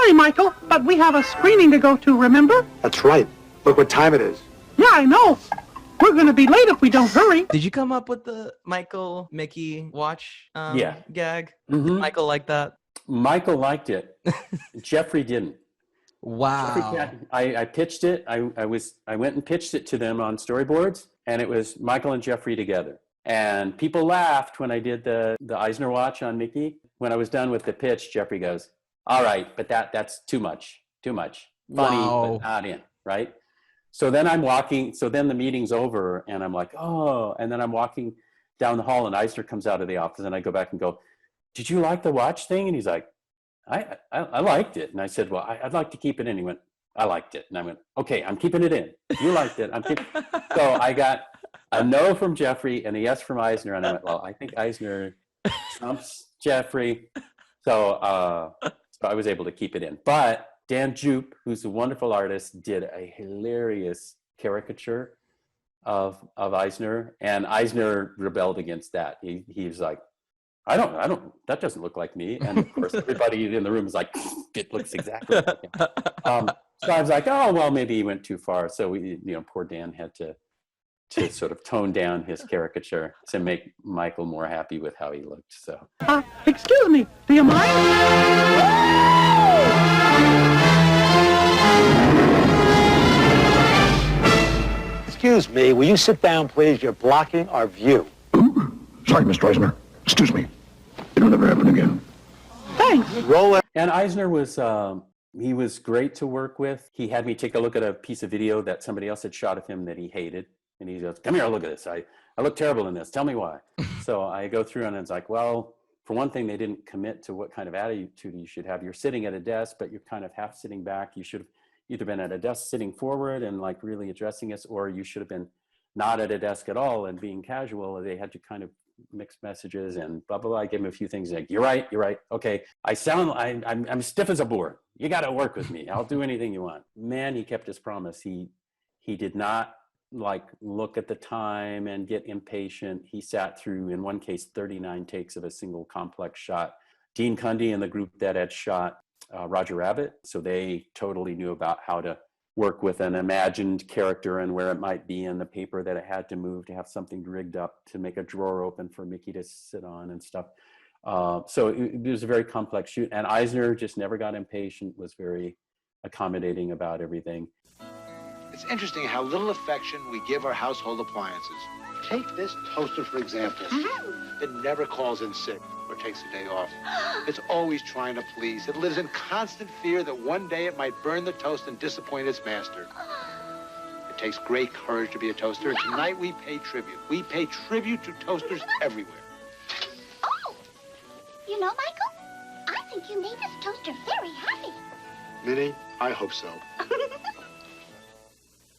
sorry, Michael, but we have a screening to go to, remember? That's right. Look what time it is. Yeah, I know. We're going to be late if we don't hurry. Did you come up with the Michael Mickey watch gag? Mm-hmm. Did Michael like that? Michael liked it. Jeffrey didn't. Wow. I pitched it. I went and pitched it to them on storyboards, and it was Michael and Jeffrey together. And people laughed when I did the Eisner watch on Mickey. When I was done with the pitch, Jeffrey goes, "All right, but that's too much. Funny, but not in, right?" So then the meeting's over, and I'm like, oh, and then I'm walking down the hall, and Eisner comes out of the office, and I go back and go, "Did you like the watch thing?" And he's like, I liked it. And I said, "Well, I'd like to keep it in." He went, "I liked it." And I went, "Okay, I'm keeping it in. You liked it. I'm keeping." So I got a no from Jeffrey and a yes from Eisner. And I went, well, I think Eisner trumps Jeffrey. So I was able to keep it in. But Dan Jupe, who's a wonderful artist, did a hilarious caricature of Eisner. And Eisner rebelled against that. He's like, I don't, that doesn't look like me. And of course, everybody in the room is like, it looks exactly like him. So I was like, oh, well, maybe he went too far. So poor Dan had to sort of tone down his caricature to make Michael more happy with how he looked. So. Excuse me, do you mind? Excuse me, will you sit down, please? You're blocking our view. Ooh, sorry, Mr. Eisner. Excuse me. It'll never happen again. Thanks. Roll it. And Eisner was, he was great to work with. He had me take a look at a piece of video that somebody else had shot of him that he hated. And he goes, "Come here, look at this. I look terrible in this. Tell me why." So I go through and it's like, well, for one thing, they didn't commit to what kind of attitude you should have. You're sitting at a desk, but you're kind of half sitting back. You should have either been at a desk sitting forward and like really addressing us, or you should have been not at a desk at all and being casual. They had to kind of mix messages and blah, blah, blah. I gave him a few things like, you're right. Okay. I'm stiff as a board. You got to work with me. I'll do anything you want. Man, he kept his promise. He did not like look at the time and get impatient. He sat through, in one case, 39 takes of a single complex shot. Dean Cundy and the group that had shot Roger Rabbit, so they totally knew about how to work with an imagined character and where it might be in the paper that it had to move to have something rigged up to make a drawer open for Mickey to sit on and stuff. So it was a very complex shoot, and Eisner just never got impatient, was very accommodating about everything. It's interesting how little affection we give our household appliances. Take this toaster, for example. It never calls in sick or takes a day off. It's always trying to please. It lives in constant fear that one day it might burn the toast and disappoint its master. It takes great courage to be a toaster, and tonight we pay tribute. We pay tribute to toasters everywhere. Oh, you know, Michael, I think you made this toaster very happy. Minnie, I hope so.